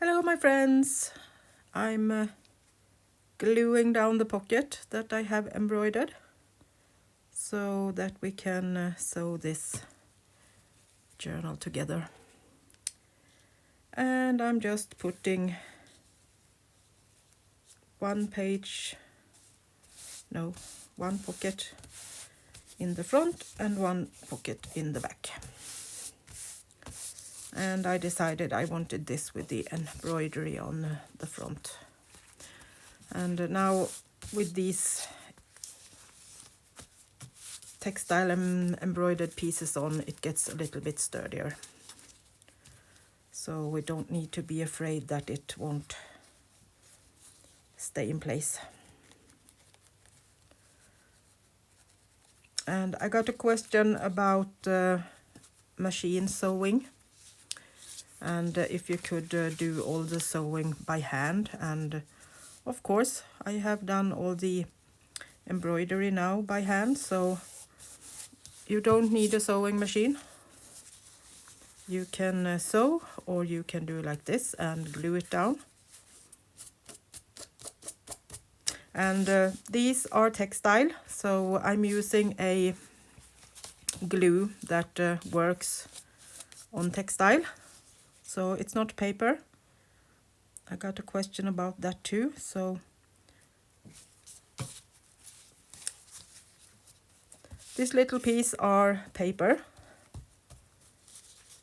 Hello my friends, I'm gluing down the pocket that I have embroidered so that we can sew this journal together. And I'm just putting one pocket in the front and one pocket in the back. And I decided I wanted this with the embroidery on the front. And now with these textile embroidered pieces on, it gets a little bit sturdier. So we don't need to be afraid that it won't stay in place. And I got a question about machine sewing. And if you could do all the sewing by hand. And of course, I have done all the embroidery now by hand, so you don't need a sewing machine. You can sew, or you can do like this and glue it down. And these are textile, so I'm using a glue that works on textile. So it's not paper. I got a question about that too. So this little piece are paper.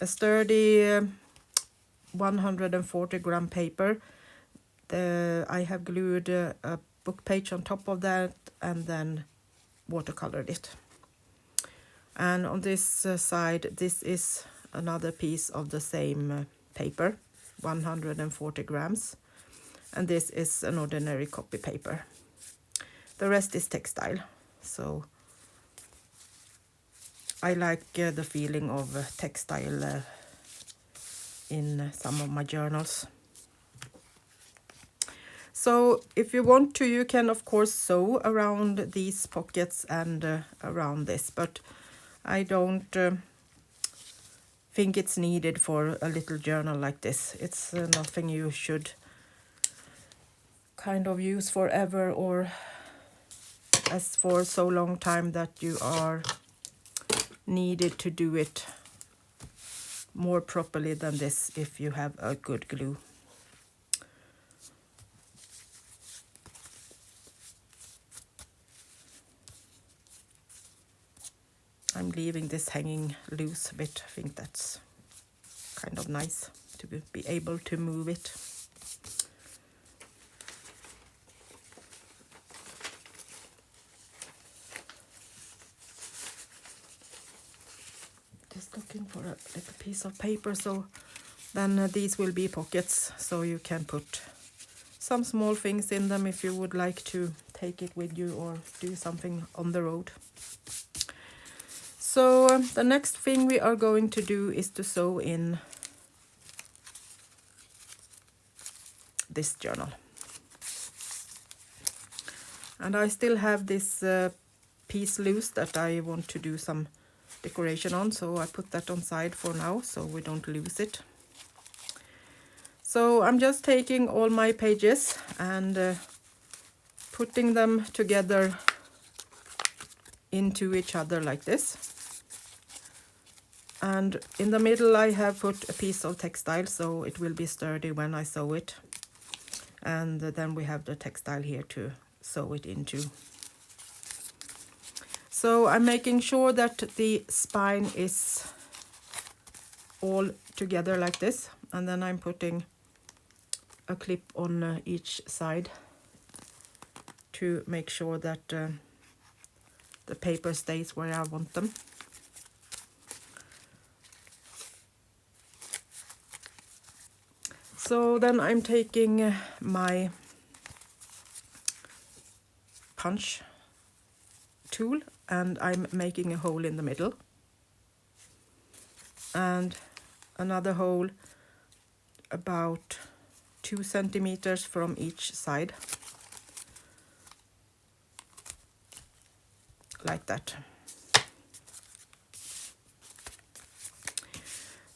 A sturdy 140 gram paper. I have glued a book page on top of that and then watercolored it. And on this side, this is another piece of the same paper, 140 grams. And this is an ordinary copy paper. The rest is textile. So I like the feeling of textile in some of my journals. So if you want to, you can of course sew around these pockets and around this, but I don't think it's needed for a little journal like this. It's nothing you should kind of use forever or as for so long time that you are needed to do it more properly than this if you have a good glue. I'm leaving this hanging loose a bit. I think that's kind of nice to be able to move it. Just looking for a little piece of paper, so then these will be pockets, so you can put some small things in them if you would like to take it with you or do something on the road. So the next thing we are going to do is to sew in this journal. And I still have this piece loose that I want to do some decoration on, so I put that on side for now so we don't lose it. So I'm just taking all my pages and putting them together into each other like this. And in the middle I have put a piece of textile so it will be sturdy when I sew it. And then we have the textile here to sew it into. So I'm making sure that the spine is all together like this. And then I'm putting a clip on each side to make sure that the paper stays where I want them. So then I'm taking my punch tool and I'm making a hole in the middle and another hole about 2 centimeters from each side, like that.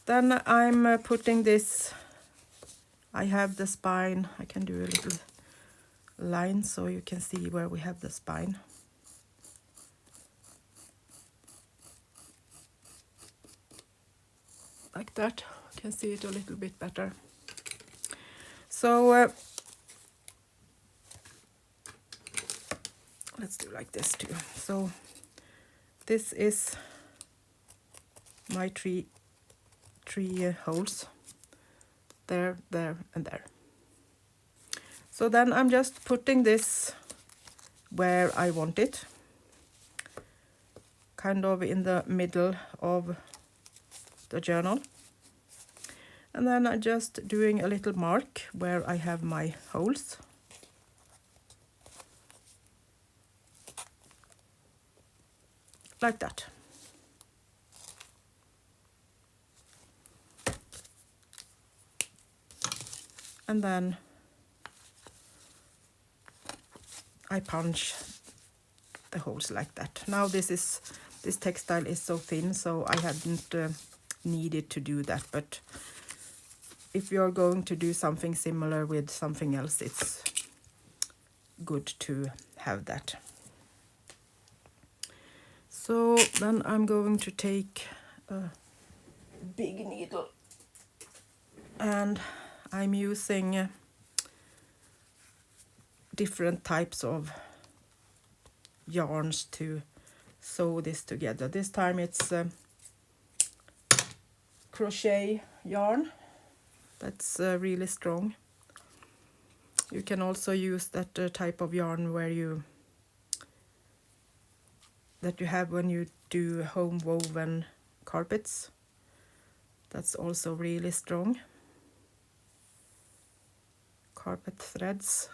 Then I'm putting this I have the spine. I can do a little line so you can see where we have the spine. Like that. You can see it a little bit better. So let's do like this too. So this is my three holes. There, there, and there. So then I'm just putting this where I want it, kind of in the middle of the journal. And then I'm just doing a little mark where I have my holes. Like that. And then I punch the holes like that. Now this textile is so thin, so I hadn't needed to do that, but if you're going to do something similar with something else, it's good to have that. So then I'm going to take a big needle, and I'm using different types of yarns to sew this together. This time it's crochet yarn. That's really strong. You can also use that type of yarn that you have when you do home woven carpets. That's also really strong. Carpet threads.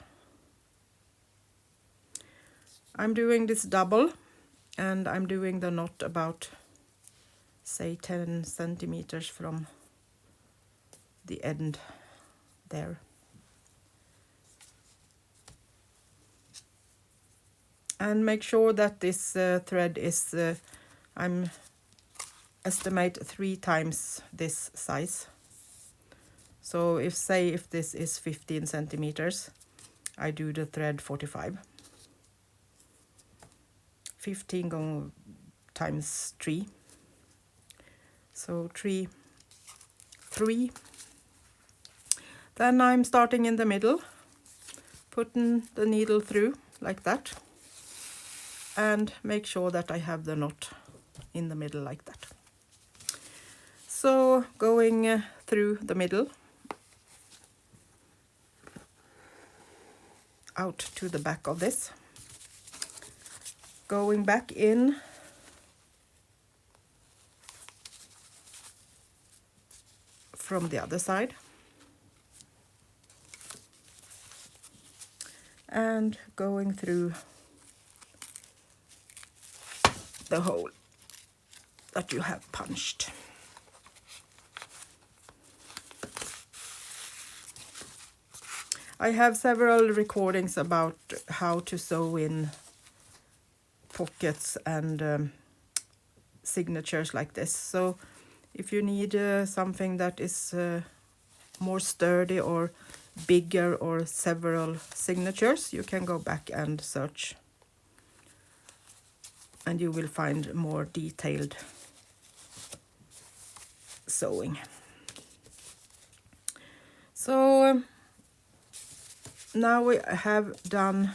I'm doing this double, and I'm doing the knot about, say, 10 centimeters from the end there. And make sure that this thread is, I'm estimate 3 times this size. So if this is 15 centimeters, I do the thread 45. 15 times 3. So 3. Then I'm starting in the middle, putting the needle through like that, and make sure that I have the knot in the middle like that. So going through the middle, out to the back of this, going back in, from the other side, and going through the hole that you have punched. I have several recordings about how to sew in pockets and signatures like this. So if you need something that is more sturdy or bigger or several signatures, you can go back and search, and you will find more detailed sewing. So now we have done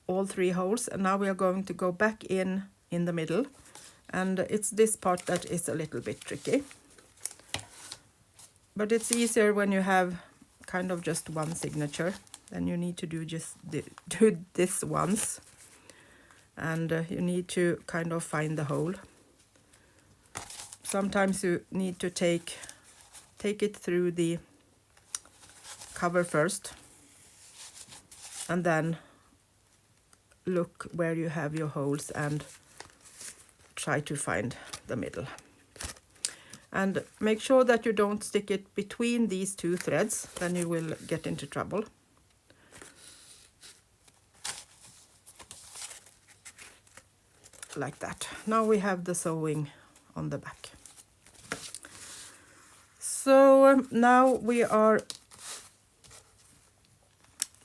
all 3 holes, and now we are going to go back in the middle, and it's this part that is a little bit tricky, but it's easier when you have kind of just one signature. Then you need to do do this once, and you need to kind of find the hole. Sometimes you need to take it through the cover first, and then look where you have your holes and try to find the middle. And make sure that you don't stick it between these 2 threads, then you will get into trouble. Like that. Now we have the sewing on the back. So now we are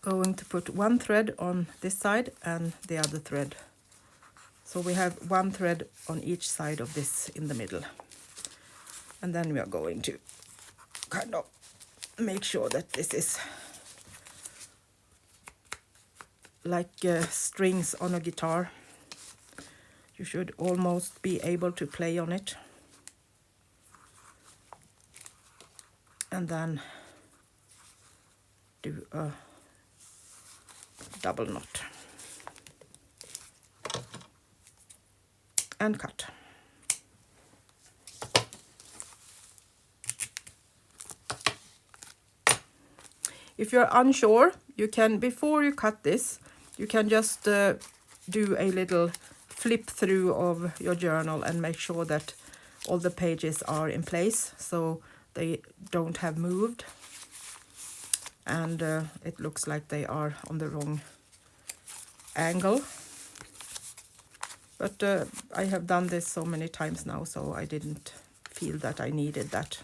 going to put one thread on this side and the other thread. So we have one thread on each side of this in the middle. And then we are going to kind of make sure that this is like strings on a guitar. You should almost be able to play on it. And then do a double knot and cut. If you're unsure, you can, before you cut this, you can just do a little flip through of your journal and make sure that all the pages are in place so they don't have moved and it looks like they are on the wrong angle. But I have done this so many times now, so I didn't feel that I needed that.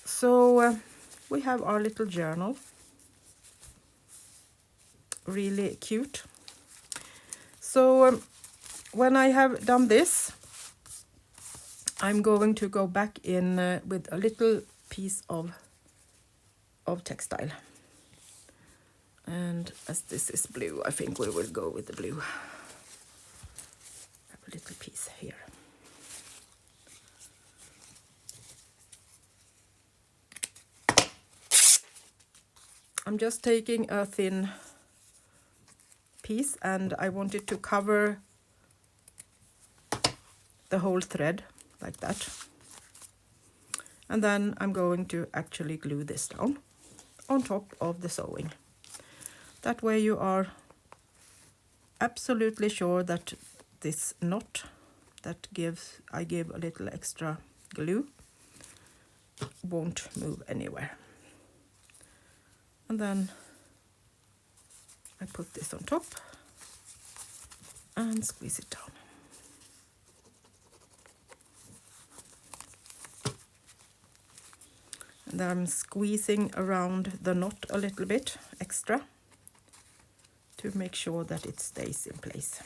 So we have our little journal. Really cute. So when I have done this, I'm going to go back in with a little piece of textile. And as this is blue, I think we will go with the blue. Have a little piece here. I'm just taking a thin piece and I want it to cover the whole thread like that. And then I'm going to actually glue this down on top of the sewing. That way you are absolutely sure that this knot that I give a little extra glue won't move anywhere. And then I put this on top and squeeze it down. And I'm squeezing around the knot a little bit extra to make sure that it stays in place.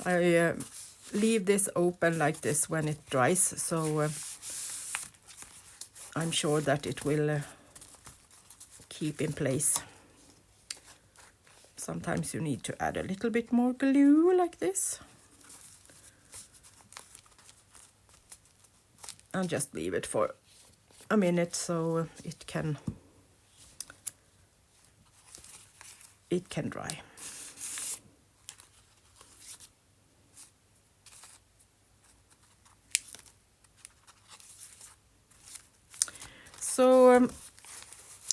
I leave this open like this when it dries, so I'm sure that it will keep in place. Sometimes you need to add a little bit more glue like this. And just leave it for a minute so it can dry. So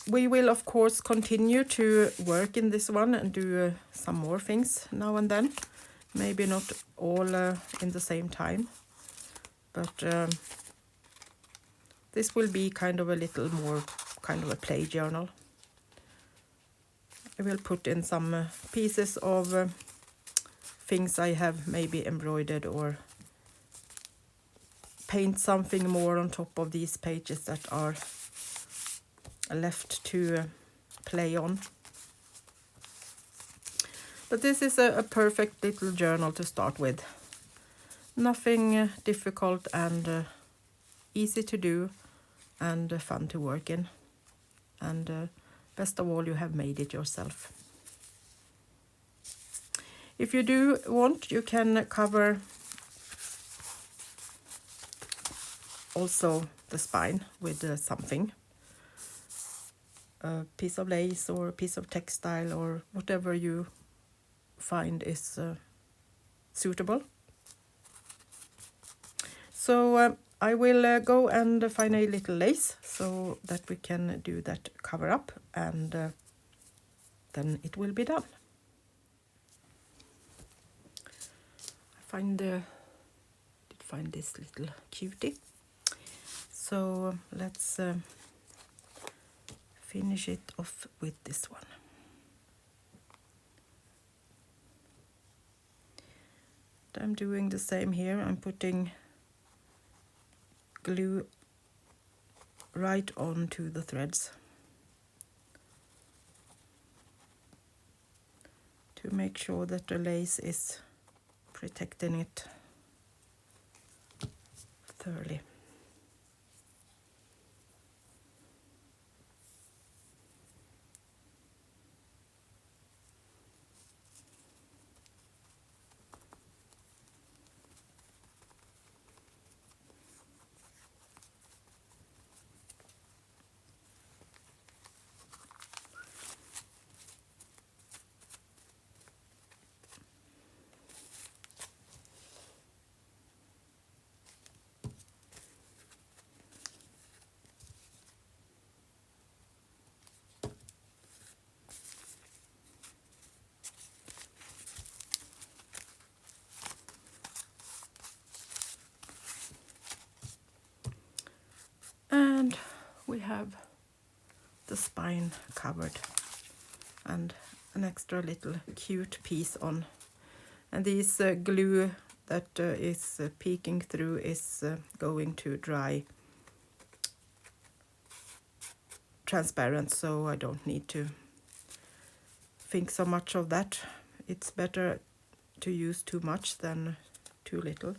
we will of course continue to work in this one and do some more things now and then. Maybe not all in the same time, but this will be kind of a little more kind of a play journal. I will put in some pieces of things I have maybe embroidered or paint something more on top of these pages that are left to play on. But this is a perfect little journal to start with. Nothing difficult and easy to do and fun to work in. And best of all, you have made it yourself. If you do want, you can cover also the spine with something. A piece of lace or a piece of textile or whatever you find is suitable. So I will go and find a little lace so that we can do that cover up, and then it will be done. Did find this little cutie. So let's finish it off with this one. I'm doing the same here. I'm putting glue right onto the threads to make sure that the lace is protecting it thoroughly. And we have the spine covered and an extra little cute piece on. And this glue that is peeking through is going to dry transparent, so I don't need to think so much of that. It's better to use too much than too little.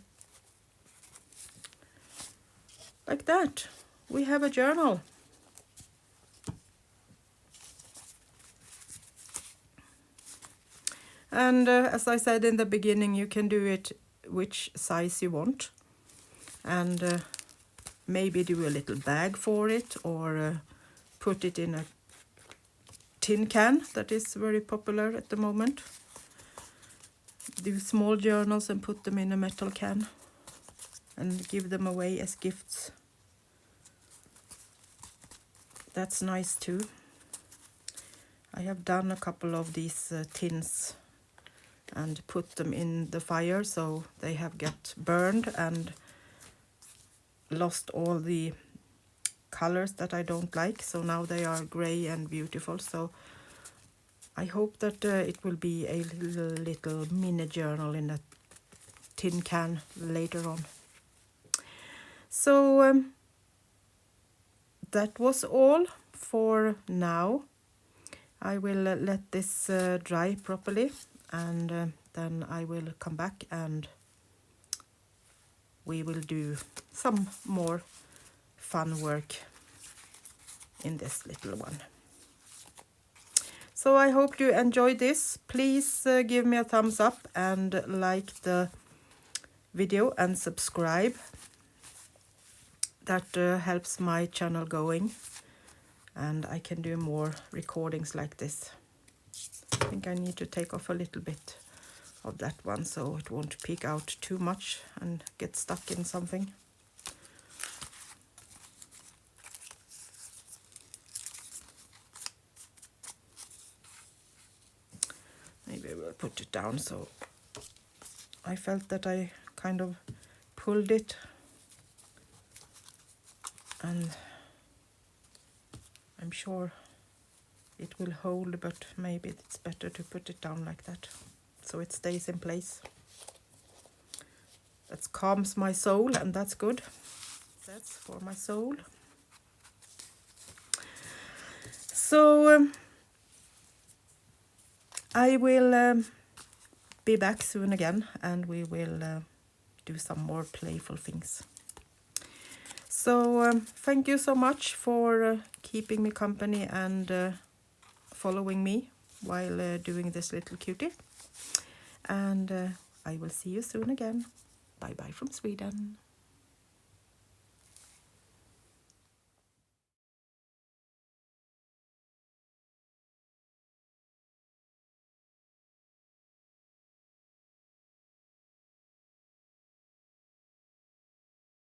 Like that, we have a journal. And as I said in the beginning, you can do it which size you want, and maybe do a little bag for it, or put it in a tin can that is very popular at the moment. Do small journals and put them in a metal can and give them away as gifts. That's nice too. I have done a couple of these tins and put them in the fire, so they have got burned and lost all the colors that I don't like, so now they are gray and beautiful. So I hope that it will be a little mini journal in a tin can later on. So that was all for now. I will let this dry properly, and then I will come back and we will do some more fun work in this little one. So I hope you enjoyed this. Please give me a thumbs up and like the video and subscribe. That helps my channel going, and I can do more recordings like this. I think I need to take off a little bit of that one so it won't peek out too much and get stuck in something. Maybe we'll put it down. So I felt that I kind of pulled it, and I'm sure it will hold, but maybe it's better to put it down like that so it stays in place. That calms my soul, and that's good. That's for my soul. So I will be back soon again, and we will do some more playful things. So thank you so much for keeping me company and following me while doing this little cutie. And I will see you soon again. Bye bye from Sweden.